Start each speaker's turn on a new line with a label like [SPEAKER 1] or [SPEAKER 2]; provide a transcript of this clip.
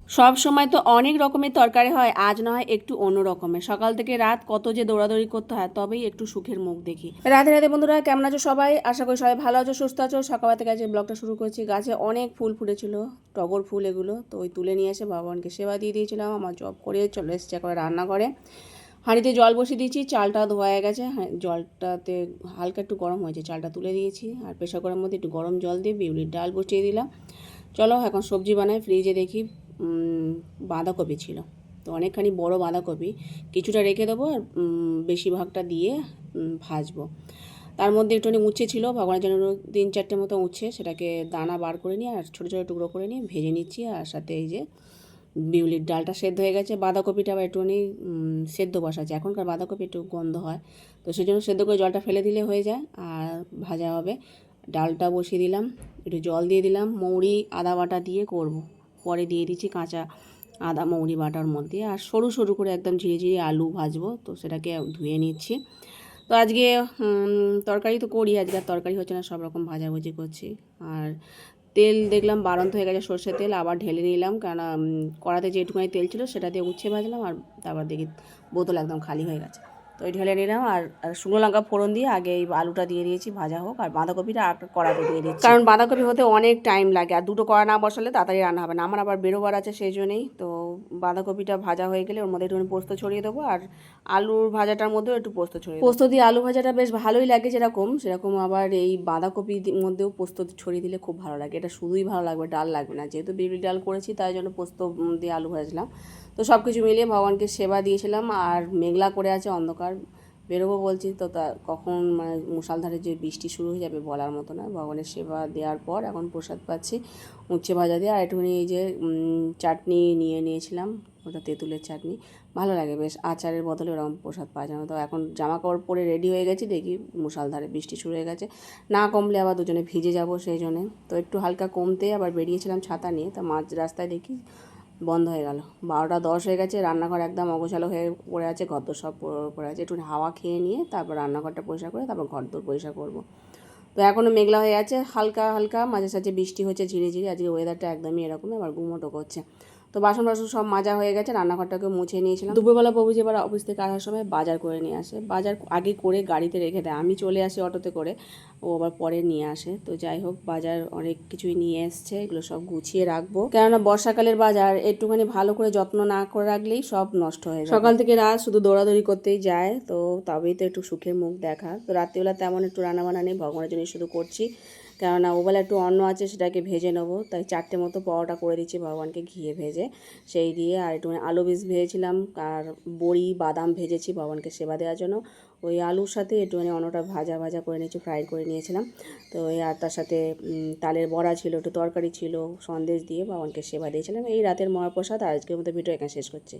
[SPEAKER 1] সব সময় তো অনেক রকমের তরকারি হয়, আজ না হয় একটু অন্য রকমের। সকাল থেকে রাত কত যে দৌড়াদৌড়ি করতে হয়, তবেই একটু সুখের মুখ দেখি। রাধে রাধে বন্ধুরা, কেমন আছো সবাই? আশা করি সবাই ভালো আছো, সুস্থ আছো। সকাল থেকে আজকে ব্লগটা শুরু করেছি। গাছে অনেক ফুল ফুটেছিল, টগর ফুল এগুলো, তো ওই তুলে নিয়ে এসে ভগবানকে সেবা দিয়ে দিয়েছিলাম। আমার জব করে চলে এসেছে করে রান্না করে। হাঁড়িতে জল বসিয়ে দিয়েছি, চালটা ধোয়া হয়ে গেছে। হ্যাঁ, জলটাতে হালকা একটু গরম হয়েছে, চালটা তুলে দিয়েছি। আর প্রেশার কুকারের মধ্যে একটু গরম জল দিয়ে বিউলির ডাল বসিয়ে দিলাম। চলো এখন সবজি বানাই। ফ্রিজে দেখি বাঁধাকপি ছিল, তো অনেকখানি বড় বাঁধাকপি, কিছুটা রেখে দেবো আর বেশিরভাগটা দিয়ে ভাজবো। তার মধ্যে একটুখানি উচ্ছে ছিল, ভগবানের জন্য 3-4টে মতো উচ্ছে, সেটাকে দানা বার করে নিয়ে আর ছোটো ছোটো টুকরো করে নিয়ে ভেজে নিচ্ছি। আর সাথে এই যে বিউলির ডালটা সেদ্ধ হয়ে গেছে, বাঁধাকপিটা আবার একটুখানি সেদ্ধ বসাচ্ছে। এখনকার বাঁধাকপি একটু গন্ধ হয়, তো সেই জন্য সেদ্ধ করে জলটা ফেলে দিলে হয়ে যায় আর ভাজা হবে। ডালটা বসিয়ে দিলাম, একটু জল দিয়ে দিলাম। মৌরি আদা বাটা দিয়ে করব, পরে দিয়ে দিচ্ছি কাঁচা আদা মৌরি বাটার মধ্যে। আর সরু সরু করে একদম ঝিরিঝিরি আলু ভাজবো, তো সেটাকে ধুয়ে নিচ্ছি। তো আজকে তরকারি তো করি, আজকে আর তরকারি হচ্ছে না, সব রকম ভাজাভুজি করছি। আর তেল দেখলাম বাড়ন্ত হয়ে গেছে, সর্ষের তেল আবার ঢেলে নিলাম, কারণ কড়াতে যেটুকুনি তেল ছিল সেটা দিয়ে উচ্ছে ভাজলাম। আর তারপর দেখি বোতল একদম খালি হয়ে গেছে, তো ওই ঢেলে নিলাম। আর শুকনো লঙ্কা ফোড়ন দিয়ে আগে এই আলুটা দিয়ে দিয়েছি ভাজা হোক, আর বাঁধাকপিটা কড়াতে দিয়ে দিচ্ছি, কারণ বাঁধাকপি হতে অনেক টাইম লাগে। আর দুটো কড়া না বসালে তাড়াতাড়ি রান্না হবে না। আমার আবার বেরোবার আছে, সেই জন্যই। তো বাঁধাকপিটা ভাজা হয়ে গেলে ওর মধ্যে একটু পোস্ত ছড়িয়ে দেবো, আর আলুর ভাজাটার মধ্যেও একটু পোস্ত ছড়িয়ে, পোস্ত দিয়ে আলু ভাজাটা বেশ ভালোই লাগে যেরকম, সেরকম আবার এই বাঁধাকপির মধ্যেও পোস্ত ছড়িয়ে দিলে খুব ভালো লাগে। এটা শুধুই ভালো লাগবে, ডাল লাগবে না। যেহেতু বিউলির ডাল করেছি তাই জন্য পোস্ত দিয়ে আলু ভাজলাম। তো সব কিছু মিলিয়ে ভগবানকে সেবা দিয়েছিলাম। আর মেঘলা করে আছে, অন্ধকার, বেরোবো বলছি তো তা কখন মানে মুষলধারে যে বৃষ্টি শুরু হয়ে যাবে বলার মতো না। ভগবানের সেবা দেওয়ার পর এখন প্রসাদ পাচ্ছি উচ্ছে ভাজা দিয়ে। আর একটুখানি এই যে চাটনি নিয়ে নিয়েছিলাম, ওটা তেঁতুলের চাটনি, ভালো লাগে বেশ। আচারের বদলে ওরকম প্রসাদ পাওয়া যায় না। তো এখন জামা কাপড় পরে রেডি হয়ে গেছি, দেখি মুষলধারে বৃষ্টি শুরু হয়ে গেছে, না কমলে আবার দুজনে ভিজে যাব, সেই জন্যে। তো একটু হালকা কমতে আবার বেরিয়েছিলাম ছাতা নিয়ে, তা মাঝ রাস্তায় দেখি বন্ধ হয়ে গেল। 12টা 10 হয়ে গেছে, রান্নাঘর একদম অগোছালো হয়ে পড়ে আছে, ঘরদোর সব পড়ে আছে। একটু হাওয়া খেয়ে নিয়ে তারপর রান্নাঘরটা পরিষ্কার করে তারপর ঘরদোর পরিষ্কার করবো। তো এখনও মেঘলা হয়ে আছে, হালকা হালকা মাঝে সাঝে বৃষ্টি হচ্ছে ঝিরিঝিরি। আজকে ওয়েদারটা একদমই এরকমই, আবার গুমোটো করছে। তো বাসন সব মাজা হয়ে গেছে, রান্নাঘরটাকে মুছে নিয়েছিলাম। দুপুরবেলা প্রভুজি এবার অফিস থেকে আসার সময় বাজার করে নিয়ে আসে। বাজার আগে করে গাড়িতে রেখে দেয়, আমি চলে আসি অটোতে করে, ও আবার পরে নিয়ে আসে। তো যাই হোক, বাজার অনেক কিছুই নিয়ে এসছে, এগুলো সব গুছিয়ে রাখবো, কেননা বর্ষাকালের বাজার একটুখানি ভালো করে যত্ন না করে রাখলেই সব নষ্ট হয়ে যায়। সকাল থেকে রাত শুধু দৌড়াদৌড়ি করতেই যায়, তো তবেই তো একটু সুখের মুখ দেখা। তো রাত্রিবেলা তেমন একটু রান্নাবান্না নেই, ভগবানের জন্য শুধু করছি, কেননা ওবেলা একটু অন্ন আছে, সেটাকে ভেজে নেবো। তাই 4টে মতো পরোটা করে দিচ্ছি ভগবানকে ঘিয়ে ভেজে, সেই দিয়ে। আর একটু আলু বীজ ভেজেছিলাম, আর বড়ি বাদাম ভেজেছি ভগবানকে সেবা দেওয়ার জন্য। ওই আলুর সাথে একটুখানি অন্যটা ভাজা ভাজা করে নিয়েছি, ফ্রাই করে নিয়েছিলাম। তো আর তার সাথে তালের বড়া ছিল, একটু তরকারি ছিল, সন্দেশ দিয়ে ভগবানকে সেবা দিয়েছিলাম। এই রাতের মহাপ্রসাদ। আর আজকের মতো ভিডিও এখানে শেষ করছি।